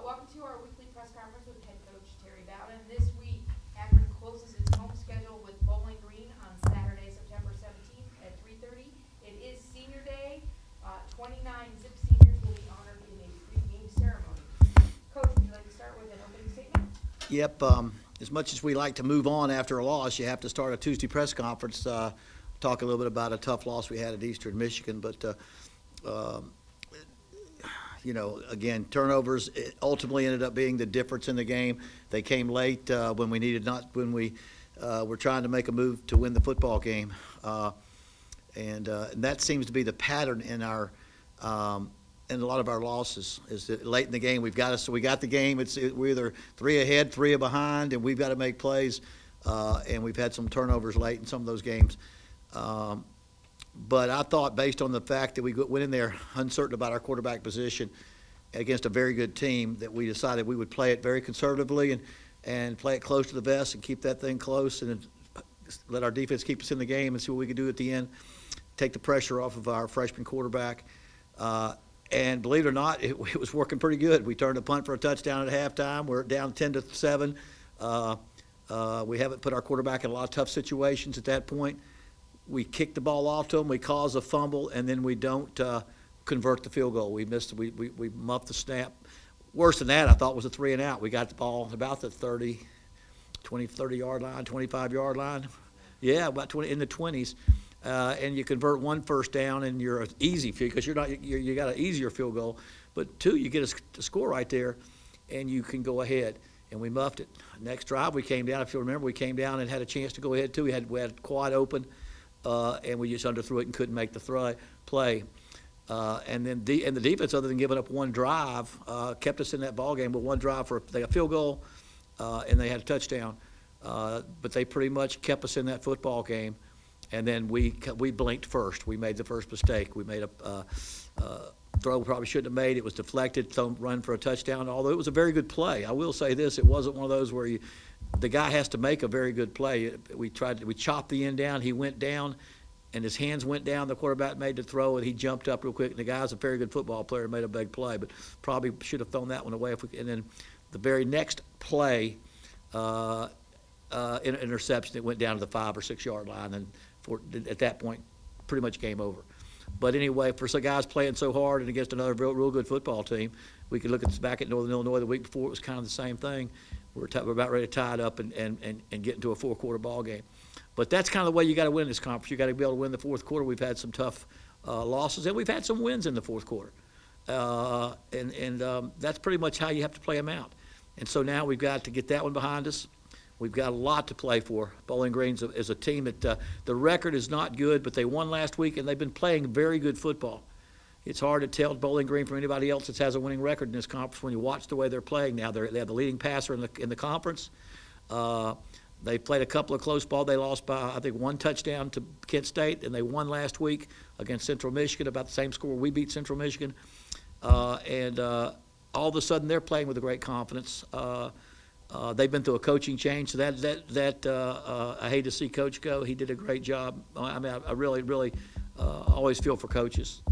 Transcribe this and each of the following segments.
Welcome to our weekly press conference with head coach Terry Bowden. This week, Akron closes its home schedule with Bowling Green on Saturday, September 17th at 3:30. It is Senior Day. 29 Zip seniors will be honored in a pregame ceremony. Coach, would you like to start with an opening statement? Yep. As much as we like to move on after a loss, you have to start a Tuesday press conference. Talk a little bit about a tough loss we had at Eastern Michigan, but again, turnovers ultimately ended up being the difference in the game. They came late when we needed not when we were trying to make a move to win the football game, and that seems to be the pattern in our in a lot of our losses. Is that late in the game we got the game. We're either 3 ahead, 3 behind, and we've got to make plays. And we've had some turnovers late in some of those games. But I thought, based on the fact that we went in there uncertain about our quarterback position against a very good team, that we decided we would play it very conservatively and play it close to the vest and keep that thing close and let our defense keep us in the game and see what we could do at the end, take the pressure off of our freshman quarterback. And believe it or not, it was working pretty good. We turned a punt for a touchdown at halftime. We're down 10-7. We haven't put our quarterback in a lot of tough situations at that point. We kick the ball off to them, we cause a fumble, and then we don't convert the field goal. We muffed the snap. Worse than that, I thought, was a 3 and out. We got the ball about the 30-yard line, 25-yard line. Yeah, about 20 in the 20s. And you convert 1 first down, and you're an easy field because you got an easier field goal. But 2, you get a score right there, and you can go ahead. And we muffed it. Next drive, we came down. If you remember, we came down and had a chance to go ahead too. We had quad open. And we just underthrew it and couldn't make the play. And then the defense, other than giving up one drive, kept us in that ball game with one drive they got a field goal, and they had a touchdown. But they pretty much kept us in that football game. And then we blinked first. We made the first mistake. We made a throw we probably shouldn't have made. It was deflected, run for a touchdown. Although it was a very good play, I will say this: it wasn't one of those where the guy has to make a very good play. We chopped the end down. He went down, and his hands went down. The quarterback made the throw, and he jumped up real quick. And the guy's a very good football player, made a big play, but probably should have thrown that one away. And then the very next play, interception that went down to the 5 or 6 yard line, and at that point, pretty much game over. But anyway, for some guys playing so hard and against another real good football team, we could look at this back at Northern Illinois the week before. It was kind of the same thing. We're about ready to tie it up and get into a 4-quarter ball game. But that's kind of the way you got to win this conference. You got to be able to win the fourth quarter. We've had some tough losses, and we've had some wins in the fourth quarter. That's pretty much how you have to play them out. And so now we've got to get that one behind us. We've got a lot to play for. Bowling Green is a team that the record is not good, but they won last week, and they've been playing very good football. It's hard to tell Bowling Green from anybody else that has a winning record in this conference when you watch the way they're playing now. They have the leading passer in the conference. They played a couple of close ball. They lost by, I think, 1 touchdown to Kent State, and they won last week against Central Michigan, about the same score we beat Central Michigan. All of a sudden, they're playing with a great confidence. They've been through a coaching change, so I hate to see Coach go. He did a great job. I mean, I really always feel for coaches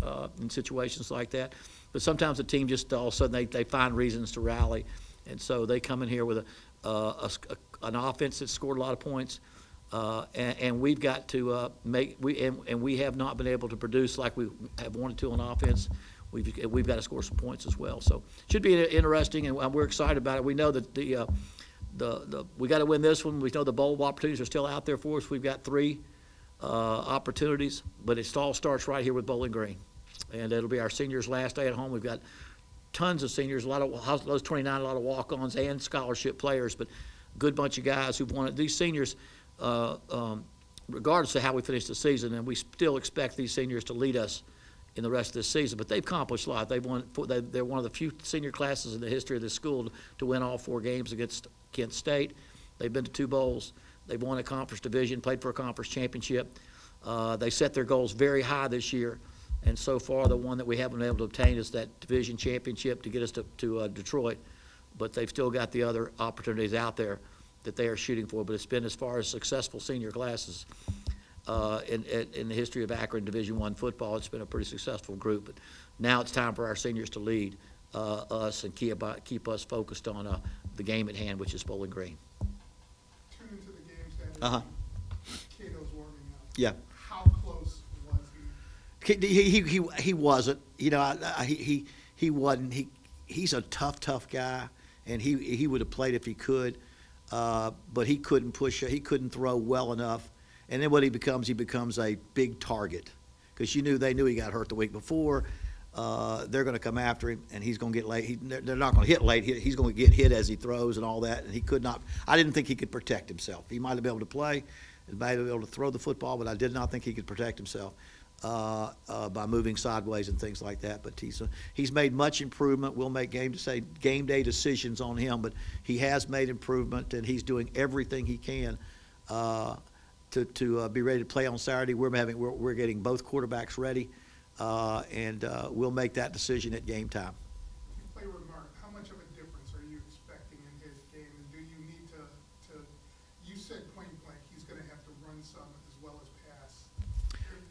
in situations like that. But sometimes the team just all of a sudden they find reasons to rally, and so they come in here with an offense that scored a lot of points, and we've got to we have not been able to produce like we have wanted to on offense. We've got to score some points as well. So it should be interesting, and we're excited about it. We know that we got to win this one. We know the bowl opportunities are still out there for us. We've got 3 opportunities, but it all starts right here with Bowling Green, and it'll be our seniors' last day at home. We've got tons of seniors, a lot of those 29, a lot of walk-ons and scholarship players, but good bunch of guys who've won it. These seniors, regardless of how we finish the season, and we still expect these seniors to lead us in the rest of this season, but they've accomplished a lot. They're one of the few senior classes in the history of this school to win all 4 games against Kent State. They've been to 2 bowls. They've won a conference division, played for a conference championship. They set their goals very high this year, and so far the one that we haven't been able to obtain is that division championship to get us to Detroit. But they've still got the other opportunities out there that they are shooting for. But it's been, as far as successful senior classes, in the history of Akron Division I football, it's been a pretty successful group. But now it's time for our seniors to lead us and keep us focused on the game at hand, which is Bowling Green. Turn into the game Saturday. Cato's warming up. Yeah. How close was he? He wasn't. You know, he wasn't. He's a tough guy, and he would have played if he could, but he couldn't push. He couldn't throw well enough. And then what he becomes a big target, because they knew he got hurt the week before. They're going to come after him, and he's going to get late. They're not going to hit late. He's going to get hit as he throws and all that, and he could not. I didn't think he could protect himself. He might have been able to play, he might have been able to throw the football, but I did not think he could protect himself by moving sideways and things like that. But he's made much improvement. We'll make game day decisions on him, but he has made improvement, and he's doing everything he can to be ready to play on Saturday. We're getting both quarterbacks ready. And we'll make that decision at game time. You play with Mark. How much of a difference are you expecting in his game? And do you need to you said point blank, he's going to have to run some as well as pass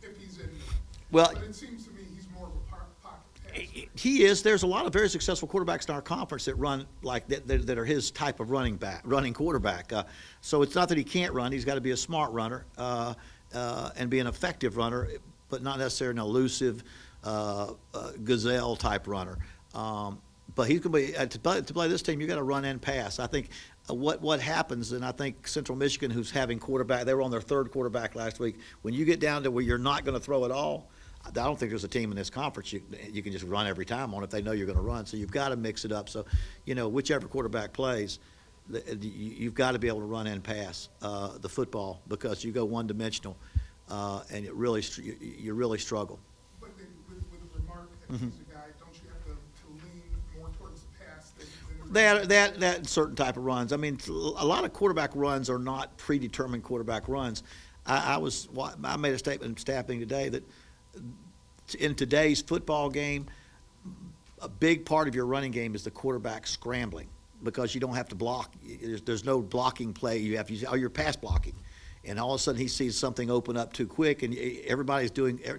if he's in there. Well, but it seems to me he's more of a pocket passer. He is. There's a lot of very successful quarterbacks in our conference that run like that are his type of running quarterback. So it's not that he can't run. He's got to be a smart runner and be an effective runner, but not necessarily an elusive gazelle-type runner. But he's going to be to play this team. You got to run and pass. I think what happens, and I think Central Michigan, who's having quarterback, they were on their third quarterback last week. When you get down to where you're not going to throw it all, I don't think there's a team in this conference you can just run every time on if they know you're going to run. So you've got to mix it up. So whichever quarterback plays, you've got to be able to run and pass the football, because you go one-dimensional. And you really struggle. But with the remark that he's a guy, don't you have to lean more towards the pass than That certain type of runs. I mean, a lot of quarterback runs are not predetermined quarterback runs. I made a statement in staffing today that in today's football game, a big part of your running game is the quarterback scrambling, because you don't have to block. There's no blocking play you have to use. You're pass blocking. And all of a sudden he sees something open up too quick, and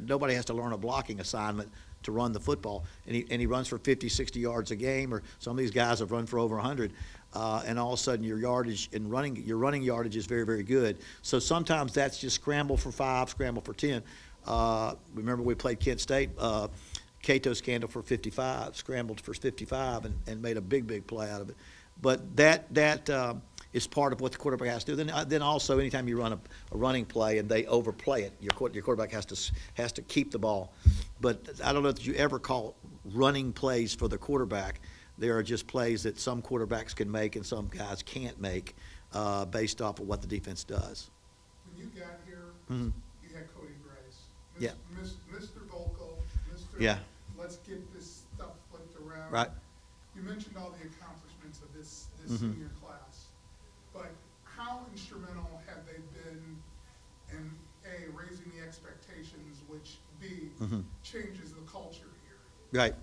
nobody has to learn a blocking assignment to run the football. And he runs for 50, 60 yards a game, or some of these guys have run for over 100. And all of a sudden your running yardage is very, very good. So sometimes that's just scramble for 5, scramble for 10. Remember we played Kent State. Cato scrambled for 55, scrambled for 55, and made a big play out of it. But that is part of what the quarterback has to do. Then also, anytime you run a running play and they overplay it, your quarterback has to keep the ball. But I don't know that you ever call running plays for the quarterback. There are just plays that some quarterbacks can make and some guys can't make based off of what the defense does. When you got here, you had Cody Bryce. Yeah. Mr. Vocal, Mr. Yeah. Let's get this stuff flipped around. Right. You mentioned all the accomplishments of this senior class, but how instrumental have they been in A, raising the expectations, which B, changes the culture here? Right.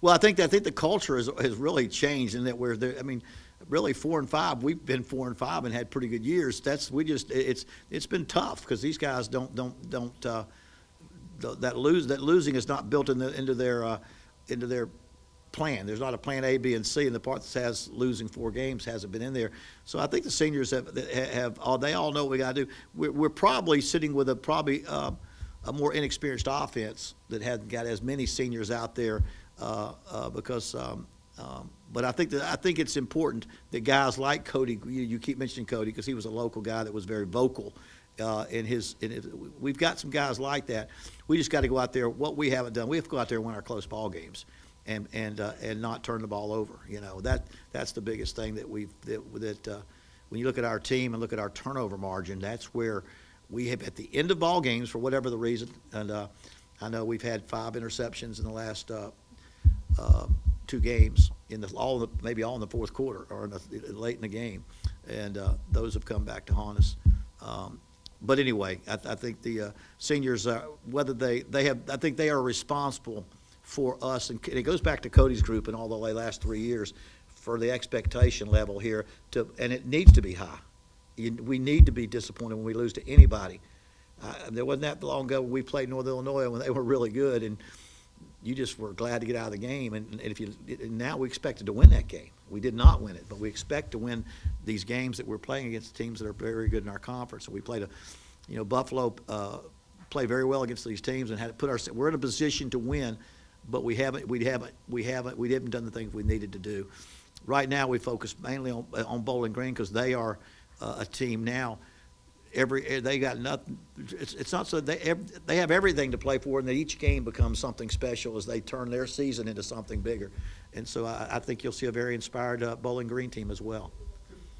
Well, I think the culture has really changed in that we're there. I mean, really 4 and 5. We've been 4 and 5 and had pretty good years. It's been tough because these guys don't that losing is not built into their plan. There's not a plan A, B, and C, and the part that has losing 4 games hasn't been in there. So I think the seniors they all know what we got to do. We're probably sitting with a more inexperienced offense that hasn't got as many seniors out there because. But I think it's important that guys like Cody. You keep mentioning Cody because he was a local guy that was very vocal. We've got some guys like that. We just got to go out there. What we haven't done, we have to go out there and win our close ball games. And not turn the ball over. That's the biggest thing that when you look at our team and look at our turnover margin, that's where we have at the end of ball games for whatever the reason. And I know we've had 5 interceptions in the last 2 games maybe all in the fourth quarter or late in the game, and those have come back to haunt us. But anyway, I think the seniors, whether I think they are responsible for us, and it goes back to Cody's group and all the last 3 years for the expectation level here, and it needs to be high. We need to be disappointed when we lose to anybody. There wasn't that long ago when we played North Illinois when they were really good, and you just were glad to get out of the game. And now we expected to win that game. We did not win it, but we expect to win these games that we're playing against teams that are very good in our conference. So we played Buffalo played very well against these teams and had to put we're in a position to win, but we haven't done the things we needed to do. Right now we focus mainly on Bowling Green because they are a team now. They got nothing. It's not so they have everything to play for, and that each game becomes something special as they turn their season into something bigger. And so I think you'll see a very inspired Bowling Green team as well.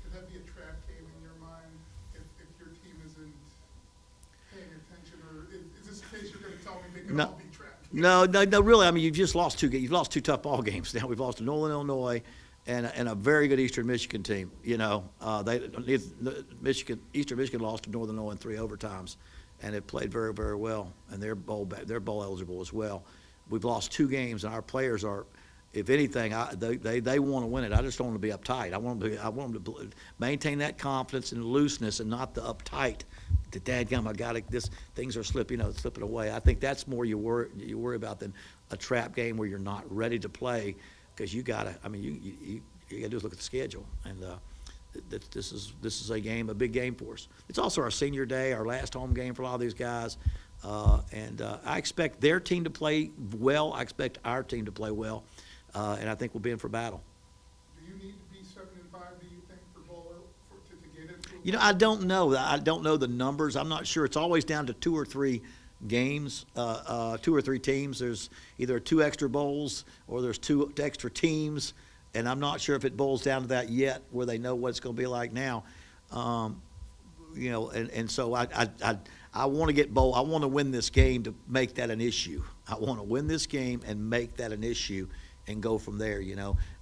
Could that be a trap game in your mind if your team isn't paying attention, or is this a case you're going to tell me they can all be trapped? No, really. I mean, you've just lost you've lost two tough ball games now. We've lost to Northern Illinois and a very good Eastern Michigan team. Eastern Michigan lost to Northern Illinois in 3 overtimes, and it played very, very well, and they're bowl eligible as well. We've lost 2 games, and our players are, if anything, they want to win it. I just don't want to be uptight. I want them to maintain that confidence and looseness, and not the uptight. The dadgum, things are slipping away. I think that's more you worry about than a trap game where you're not ready to play. Because you gotta do is look at the schedule, and this is a big game for us. It's also our senior day, our last home game for a lot of these guys, and I expect their team to play well. I expect our team to play well, and I think we'll be in for battle. Do you need to be 7-5? Do you think for bowl to get into? I don't know. I don't know the numbers. I'm not sure. It's always down to 2 or 3 games, 2 or 3 teams. There's either 2 extra bowls or there's 2 extra teams, and I'm not sure if it boils down to that yet, where they know what it's going to be like now. And so I want to get bowl. I want to win this game to make that an issue. I want to win this game and make that an issue and go from there.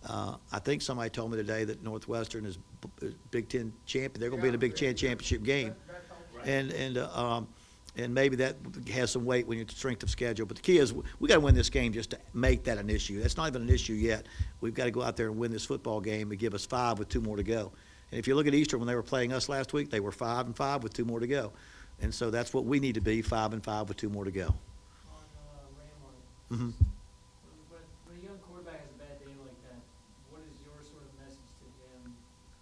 I think somebody told me today that Northwestern is Big Ten champion. They're going to be in a Big Ten championship game, and maybe that has some weight when you're strength of schedule. But the key is we got to win this game just to make that an issue. That's not even an issue yet. We've got to go out there and win this football game and give us 5 with 2 more to go. And if you look at Eastern, when they were playing us last week, they were 5-5 with 2 more to go. And so that's what we need to be, 5-5 with 2 more to go. On Mm-hmm. When a young quarterback has a bad day like that, what is your sort of message to him,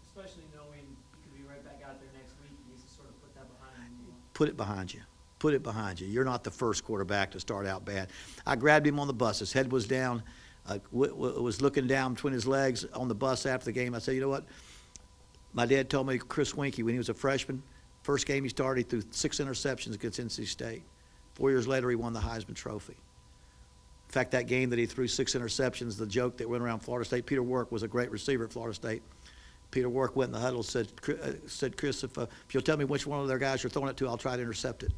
especially knowing he could be right back out there next week? He needs to sort of put that behind him. Put it behind you. Put it behind you. You're not the first quarterback to start out bad. I grabbed him on the bus. His head was down, was looking down between his legs on the bus after the game. I said, you know what? My dad told me Chris Winkie, when he was a freshman, first game he started, he threw 6 interceptions against NC State. 4 years later, he won the Heisman Trophy. In fact, that game that he threw 6 interceptions, the joke that went around Florida State, Peter Work was a great receiver at Florida State. Peter Work went in the huddle and said, Chris, if you'll tell me which one of their guys you're throwing it to, I'll try to intercept it.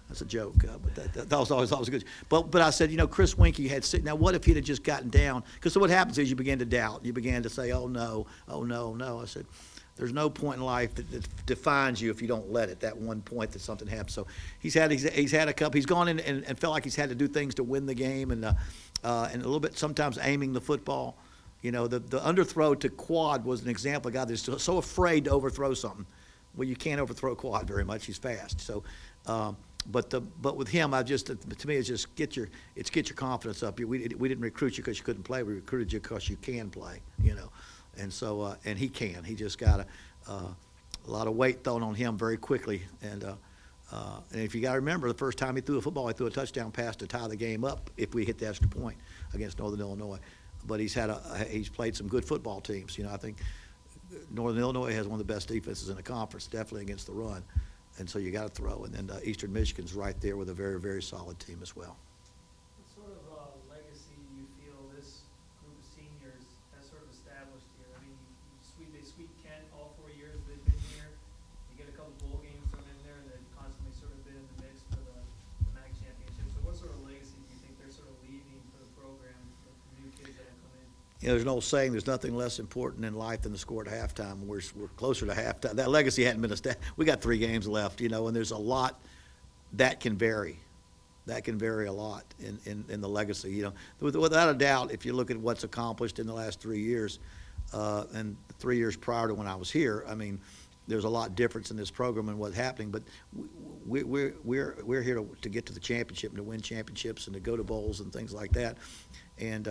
That's a joke, but that was always good. But I said, Chris Winkie had – now what if he'd have just gotten down? Because what happens is you begin to doubt. You begin to say, oh, no. I said, there's no point in life that defines you if you don't let it, that one point that something happens. So he's had a couple – he's gone in and felt like he's had to do things to win the game and a little bit sometimes aiming the football. The underthrow to Quad was an example of a guy that's so afraid to overthrow something. Well, you can't overthrow Quad very much. He's fast. So, but with him, to me, it's just get your confidence up. We didn't recruit you because you couldn't play. We recruited you because you can play. And so and he can. He just got a lot of weight thrown on him very quickly. And if you got to remember, the first time he threw a football, he threw a touchdown pass to tie the game up if we hit the extra point against Northern Illinois. But he's played some good football teams. I think Northern Illinois has one of the best defenses in the conference, definitely against the run. And so you got to throw. And then Eastern Michigan's right there with a very, very solid team as well. What sort of legacy do you feel this group of seniors has sort of established here? I mean, they sweep Kent all 4 years they've been here. You get a couple bowl games thrown in there, and they've constantly sort of been in the mix for the MAC championship. So what sort of legacy do you think they're sort of leaving for the program, for the new kids that have come in? There's an old saying, there's nothing less important in life than the score at halftime. We're closer to halftime. That legacy hadn't been established. We got 3 games left, and there's a lot that can vary. That can vary a lot in the legacy. Without a doubt, if you look at what's accomplished in the last 3 years, and 3 years prior to when I was here, I mean, there's a lot difference in this program and what's happening, but we're here to get to the championship and to win championships and to go to bowls and things like that. And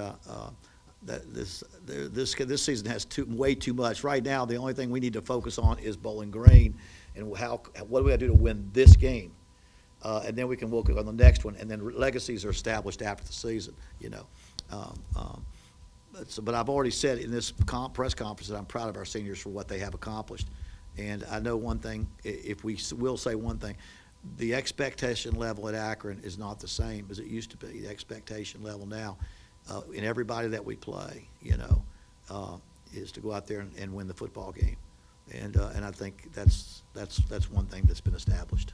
this season has way too much. Right now, the only thing we need to focus on is Bowling Green and what do we got to do to win this game, and then we can work on the next one. And then legacies are established after the season, you know. But I've already said in this press conference that I'm proud of our seniors for what they have accomplished. And I know one thing, if we will say one thing, the expectation level at Akron is not the same as it used to be. The expectation level now in everybody that we play, you know, is to go out there and win the football game. And I think that's one thing that's been established.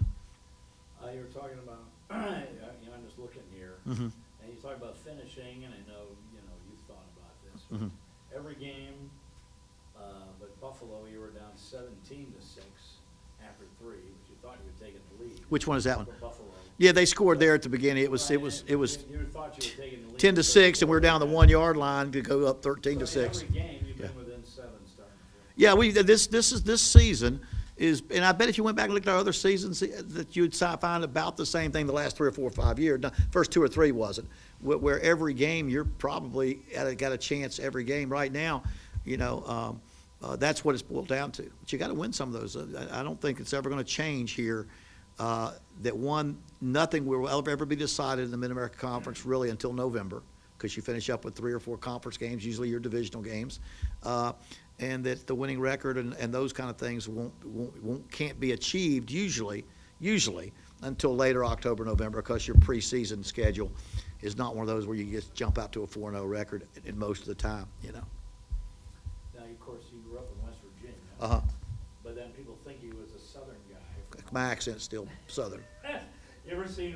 You were talking about, you know, I'm just looking here, Mm-hmm. and you talk about finishing, and I know, you know, you've thought about this. Mm-hmm. Every game, but Buffalo, you were down 17-6 after 3, but you thought you were taking the lead. Which one is that one? Buffalo. Yeah, they scored there at the beginning. It was You thought you were taking the lead. 10-6, and we're down the 1 yard line to go up 13-6. So every game, you've been Yeah. within 7 starting. Yeah, this season is, and I bet if you went back and looked at our other seasons, that you'd find about the same thing the last 3 or 4 or 5 years. Now, first 2 or 3 wasn't. Where every game you're probably got a chance every game. Right now, you know, that's what it's boiled down to. But you got to win some of those. I don't think it's ever going to change here. Nothing will ever be decided in the Mid-America Conference really until November, because you finish up with 3 or 4 conference games, usually your divisional games, and that the winning record and those kind of things can't be achieved usually until later October, November, because your preseason schedule is not one of those where you just jump out to a 4-0 record in most of the time, you know. Now, of course, you grew up in West Virginia. Uh-huh. But then people think you was a Southern guy. My accent's still Southern. You ever seen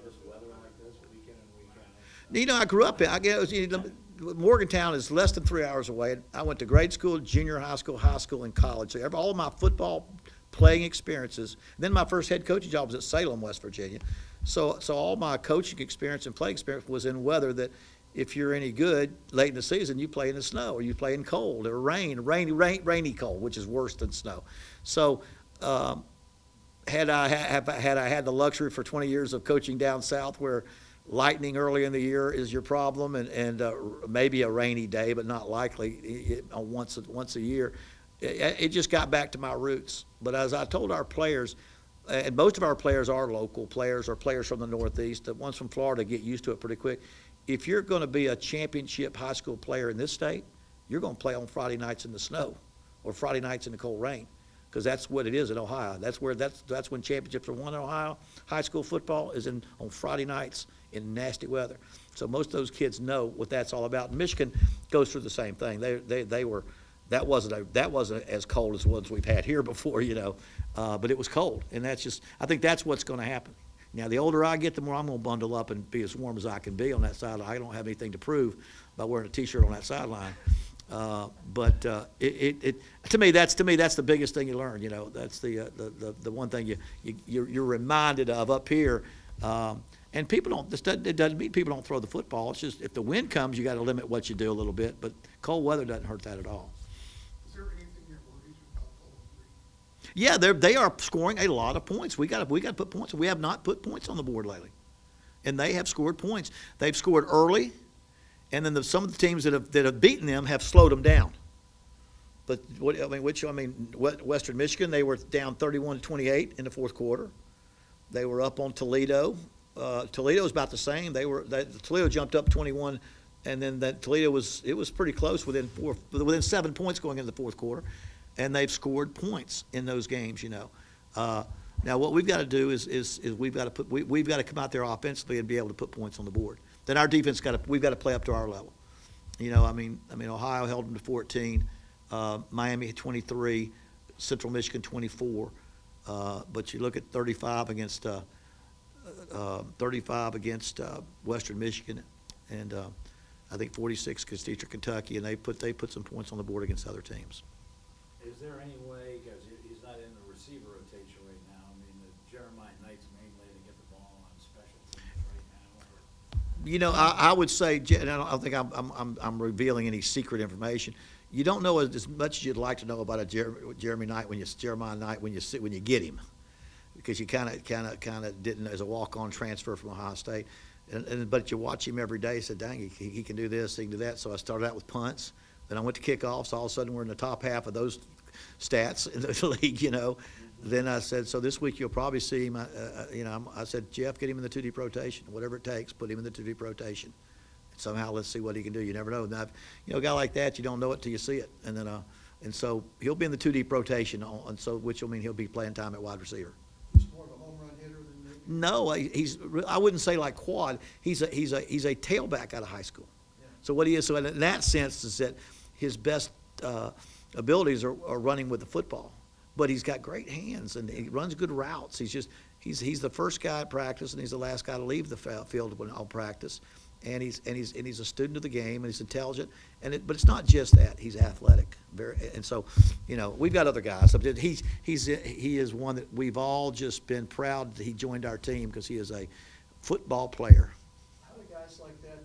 this weather like this, week in and week out? You know, I grew up in, I guess, you know, Morgantown is less than 3 hours away. I went to grade school, junior high school, and college. So all of my football playing experiences. Then my first head coaching job was at Salem, West Virginia. So all my coaching experience and playing experience was in weather that if you're any good late in the season, you play in the snow or you play in cold or rainy cold, which is worse than snow. So had I had the luxury for 20 years of coaching down south where lightning early in the year is your problem and maybe a rainy day, but not likely once a year, it just got back to my roots. But as I told our players, and most of our players are local players or players from the Northeast, the ones from Florida get used to it pretty quick. If you're going to be a championship high school player in this state, you're going to play on Friday nights in the snow or Friday nights in the cold rain, because that's what it is in Ohio. That's when championships are won in Ohio. High school football is on Friday nights in nasty weather. So most of those kids know what that's all about. Michigan goes through the same thing. That wasn't as cold as the ones we've had here before, you know, but it was cold, and I think that's what's going to happen. Now, the older I get, the more I'm going to bundle up and be as warm as I can be on that sideline. I don't have anything to prove by wearing a T-shirt on that sideline. But to me, that's the biggest thing you learn. You know, that's the one thing you're reminded of up here. And people don't. It doesn't mean people don't throw the football. It's just if the wind comes, you got to limit what you do a little bit. But cold weather doesn't hurt that at all. Is there anything that worries you about Bowling Green? Yeah, they are scoring a lot of points. We got to put points. We have not put points on the board lately, and they have scored points. They've scored early, and then some of the teams that have beaten them have slowed them down. But Western Michigan, they were down 31-28 in the fourth quarter. They were up on Toledo. Toledo was about the same. Toledo jumped up 21, and then Toledo was pretty close within 7 points going into the fourth quarter, and they've scored points in those games. You know, now what we've got to do is we've got to come out there offensively and be able to put points on the board. Then our defense we've got to play up to our level. You know, I mean Ohio held them to 14, Miami 23, Central Michigan 24, but you look at 35 against Western Michigan, and I think 46 against Eastern Kentucky, and they put some points on the board against other teams. Is there any way, because he's not in the receiver rotation right now, I mean, the Jeremiah Knight's mainly to get the ball on special teams right now? You know, I would say, and I don't think I'm revealing any secret information. you don't know as much as you'd like to know about a Jeremiah Knight when you get him, because you kind of didn't as a walk-on transfer from Ohio State, but you watch him every day. Said, dang, he can do this, he can do that. So I started out with punts, then I went to kickoffs. All of a sudden, we're in the top half of those stats in the league, you know. Then I said, so this week you'll probably see him. I said, Jeff, get him in the two-deep rotation, whatever it takes. Put him in the two-deep rotation. Somehow, let's see what he can do. You never know. Now, a guy like that, you don't know it till you see it. And then, and so he'll be in the two-deep rotation, and so which will mean he'll be playing time at wide receiver. He's more of a home run hitter than maybe. No, I wouldn't say like quad. He's a tailback out of high school. Yeah. So what he is, so in that sense, is that his best abilities are running with the football. But he's got great hands and he runs good routes. He's the first guy at practice and he's the last guy to leave the field when all practice. And he's a student of the game and he's intelligent. But it's not just that. He's athletic. And so, we've got other guys. He is one that we've all just been proud that he joined our team because he is a football player. How do guys like that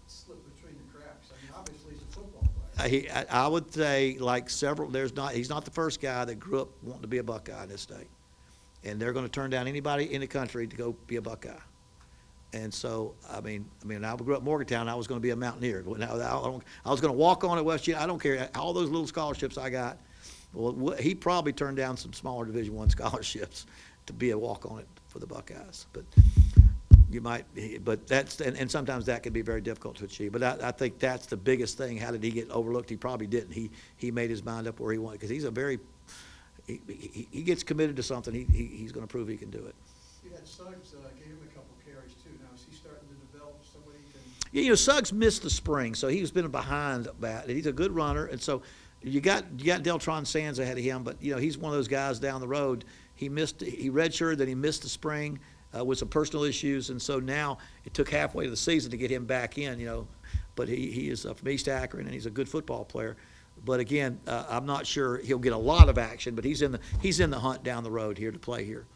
slip between the cracks? I mean, obviously he's a football player. I would say like several. He's not the first guy that grew up wanting to be a Buckeye in this state, and they're going to turn down anybody in the country to go be a Buckeye. And so I mean, I grew up in Morgantown. I was going to be a Mountaineer. I was going to walk on at West Virginia. I don't care all those little scholarships I got. Well, he probably turned down some smaller Division I scholarships to be a walk on it for the Buckeyes, but. But that's, and sometimes that can be very difficult to achieve. But I think that's the biggest thing. How did he get overlooked? He probably didn't. He made his mind up where he wanted, because he's he gets committed to something. He's going to prove he can do it. You had Suggs gave him a couple carries too. Now is he starting to develop somebody who can? Yeah, Suggs missed the spring, so he's been behind that. He's a good runner, and so you got Deltron Sands ahead of him. But he's one of those guys down the road. He redshirted, then he missed the spring. With some personal issues, and so now it took halfway to the season to get him back in, But he is from East Akron, and he's a good football player. But again, I'm not sure he'll get a lot of action, but he's in the hunt down the road here to play here.